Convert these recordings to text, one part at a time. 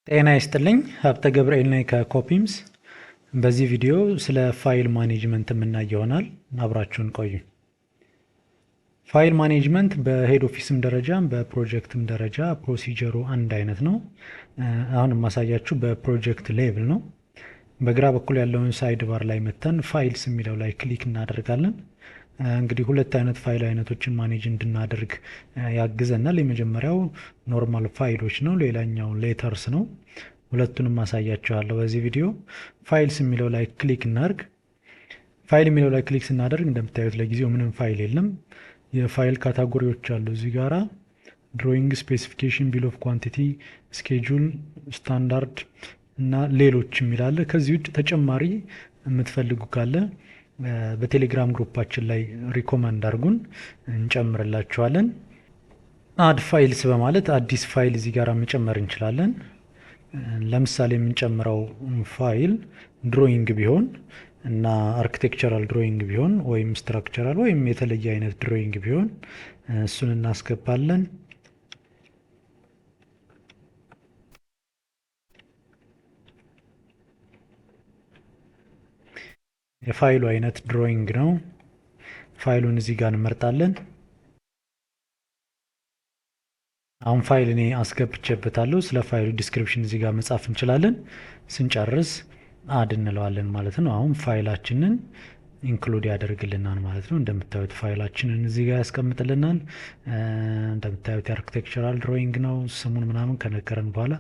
ጤና ይስጥልኝ ሀብተ ገብርኤል ነኝ ከኮፒምስ። በዚህ ቪዲዮ ስለ ፋይል ማኔጅመንት የምናይ ይሆናል። አብራችሁን ቆዩ። ፋይል ማኔጅመንት በሄድ ኦፊስም ደረጃ በፕሮጀክትም ደረጃ ፕሮሲጀሩ አንድ አይነት ነው። አሁን የማሳያችሁ በፕሮጀክት ሌቭል ነው። በግራ በኩል ያለውን ሳይድ ባር ላይ መተን ፋይልስ የሚለው ላይ ክሊክ እናደርጋለን። እንግዲህ ሁለት አይነት ፋይል አይነቶችን ማኔጅ እንድናደርግ ያግዘናል። የመጀመሪያው ኖርማል ፋይሎች ነው፣ ሌላኛው ሌተርስ ነው። ሁለቱንም አሳያችኋለሁ በዚህ ቪዲዮ። ፋይልስ የሚለው ላይ ክሊክ እናድርግ። ፋይል የሚለው ላይ ክሊክ ስናደርግ እንደምታዩት ለጊዜው ምንም ፋይል የለም። የፋይል ካታጎሪዎች አሉ እዚህ ጋራ ድሮይንግ፣ ስፔሲፊኬሽን፣ ቢል ኦፍ ኳንቲቲ፣ ስኬጁል፣ ስታንዳርድ እና ሌሎች የሚላለ። ከዚህ ውጭ ተጨማሪ የምትፈልጉ ካለ በቴሌግራም ግሩፓችን ላይ ሪኮመንድ አድርጉን እንጨምርላችኋለን። አድ ፋይልስ በማለት አዲስ ፋይል እዚህ ጋር መጨመር እንችላለን። ለምሳሌ የምንጨምረው ፋይል ድሮይንግ ቢሆን እና አርኪቴክቸራል ድሮይንግ ቢሆን ወይም ስትራክቸራል ወይም የተለየ አይነት ድሮይንግ ቢሆን እሱን እናስገባለን። የፋይሉ አይነት ድሮይንግ ነው። ፋይሉን እዚህ ጋር እንመርጣለን። አሁን ፋይል እኔ አስገብቼበታለሁ። ስለ ፋይሉ ዲስክሪፕሽን እዚህ ጋር መጻፍ እንችላለን። ስንጨርስ አድ እንለዋለን ማለት ነው። አሁን ፋይላችንን ኢንክሉድ ያደርግልናል ማለት ነው። እንደምታዩት ፋይላችንን እዚህ ጋር ያስቀምጥልናል። እንደምታዩት የአርኪቴክቸራል ድሮይንግ ነው። ስሙን ምናምን ከነገረን በኋላ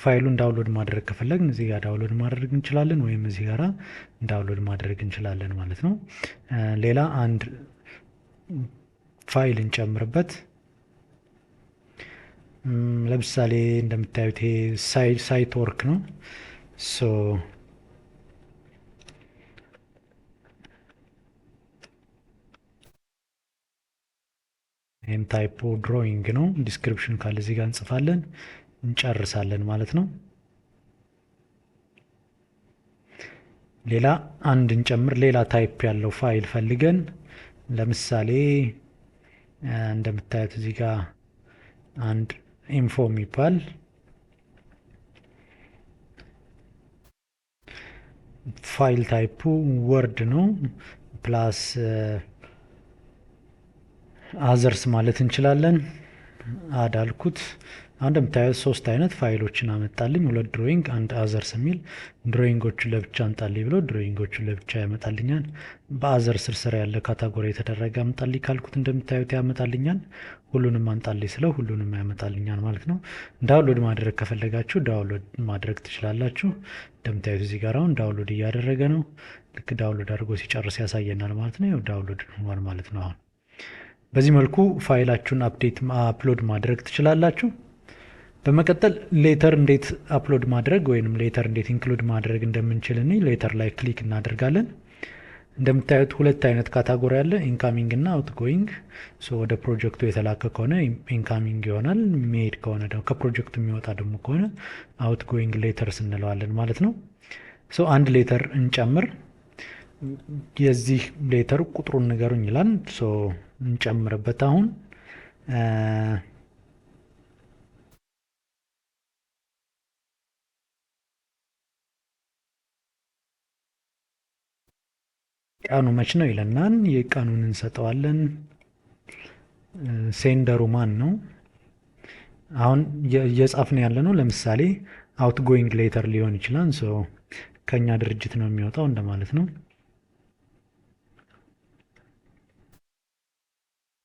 ፋይሉን ዳውንሎድ ማድረግ ከፈለግን እዚህ ጋር ዳውንሎድ ማድረግ እንችላለን፣ ወይም እዚህ ጋር ዳውንሎድ ማድረግ እንችላለን ማለት ነው። ሌላ አንድ ፋይል እንጨምርበት። ለምሳሌ እንደምታዩት ይሄ ሳይት ወርክ ነው። ይህም ታይፖ ድሮይንግ ነው። ዲስክሪፕሽን ካለ እዚህ ጋር እንጽፋለን፣ እንጨርሳለን ማለት ነው። ሌላ አንድ እንጨምር። ሌላ ታይፕ ያለው ፋይል ፈልገን ለምሳሌ እንደምታዩት እዚህ ጋር አንድ ኢንፎ የሚባል ፋይል ታይፑ ወርድ ነው ፕላስ አዘርስ ማለት እንችላለን። አድ አልኩት። አሁን እንደምታዩት ሶስት አይነት ፋይሎችን አመጣልኝ። ሁለት ድሮይንግ፣ አንድ አዘርስ የሚል ድሮይንጎቹን ለብቻ አምጣልኝ ብሎ ድሮይንጎቹን ለብቻ ያመጣልኛል። በአዘር ስር ያለ ካታጎሪ የተደረገ አምጣልኝ ካልኩት እንደምታዩት ያመጣልኛል። ሁሉንም አምጣልኝ ስለው ሁሉንም ያመጣልኛል ማለት ነው። ዳውንሎድ ማድረግ ከፈለጋችሁ ዳውንሎድ ማድረግ ትችላላችሁ። እንደምታዩት እዚህ ጋር አሁን ዳውንሎድ እያደረገ ነው። ልክ ዳውንሎድ አድርጎ ሲጨርስ ያሳየናል ማለት ነው። ይኸው ዳውንሎድ ሆኗል ማለት ነው። አሁን በዚህ መልኩ ፋይላችሁን አፕሎድ ማድረግ ትችላላችሁ። በመቀጠል ሌተር እንዴት አፕሎድ ማድረግ ወይም ሌተር እንዴት ኢንክሉድ ማድረግ እንደምንችል ሌተር ላይ ክሊክ እናደርጋለን። እንደምታዩት ሁለት አይነት ካታጎሪ አለ፣ ኢንካሚንግ እና አውትጎይንግ። ወደ ፕሮጀክቱ የተላከ ከሆነ ኢንካሚንግ ይሆናል። የሚሄድ ከሆነ ደግሞ ከፕሮጀክቱ የሚወጣ ደግሞ ከሆነ አውትጎይንግ ሌተርስ እንለዋለን ማለት ነው። አንድ ሌተር እንጨምር። የዚህ ሌተር ቁጥሩን ንገሩኝ ይላል። እንጨምርበት። አሁን ቀኑ መች ነው ይለናል። የቀኑን እንሰጠዋለን። ሴንደሩ ማን ነው? አሁን እየጻፍን ያለ ነው። ለምሳሌ አውትጎይንግ ሌተር ሊሆን ይችላል። ከኛ ድርጅት ነው የሚወጣው እንደማለት ነው።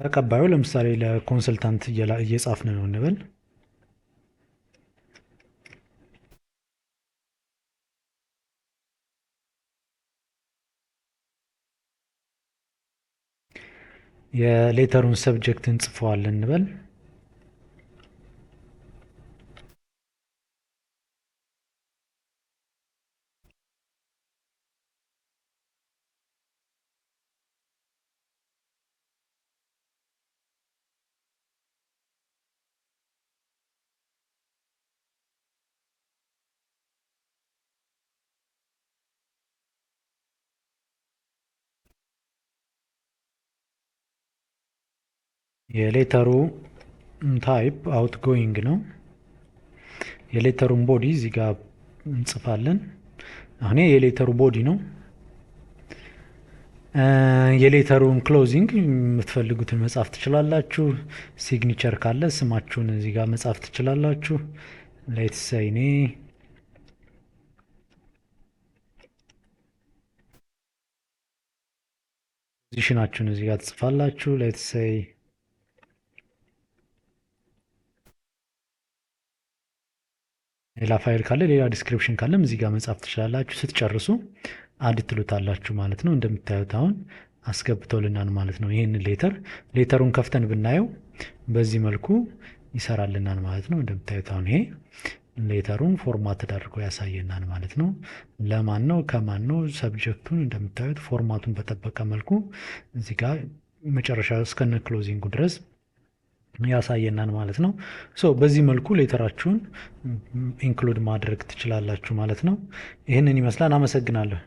ተቀባዩ ለምሳሌ ለኮንሰልታንት እየጻፍን ነው እንበል። የሌተሩን ሰብጀክት እንጽፈዋለን እንበል። የሌተሩ ታይፕ አውትጎይንግ ነው። የሌተሩን ቦዲ እዚህ ጋር እንጽፋለን። አሁን የሌተሩ ቦዲ ነው። የሌተሩን ክሎዚንግ የምትፈልጉትን መጻፍ ትችላላችሁ። ሲግኒቸር ካለ ስማችሁን እዚህ ጋር መጻፍ ትችላላችሁ። ሌትስ ሴይ እኔ ፖዚሽናችሁን እዚህ ጋር ትጽፋላችሁ። ሌትስ ሴይ ሌላ ፋይል ካለ ሌላ ዲስክሪፕሽን ካለም እዚህ ጋር መጻፍ ትችላላችሁ። ስትጨርሱ አድ ትሉታላችሁ ማለት ነው። እንደምታዩት አሁን አስገብቶልናል ማለት ነው። ይህንን ሌተሩን ከፍተን ብናየው በዚህ መልኩ ይሰራልናል ማለት ነው። እንደምታዩት አሁን ይሄ ሌተሩን ፎርማት ተደርጎ ያሳየናል ማለት ነው። ለማን ነው ከማን ነው ሰብጀክቱን እንደምታዩት ፎርማቱን በጠበቀ መልኩ እዚህ ጋር መጨረሻ እስከነ ክሎዚንጉ ድረስ ያሳየናል ማለት ነው። በዚህ መልኩ ሌተራችሁን ኢንክሉድ ማድረግ ትችላላችሁ ማለት ነው። ይህንን ይመስላል። አመሰግናለሁ።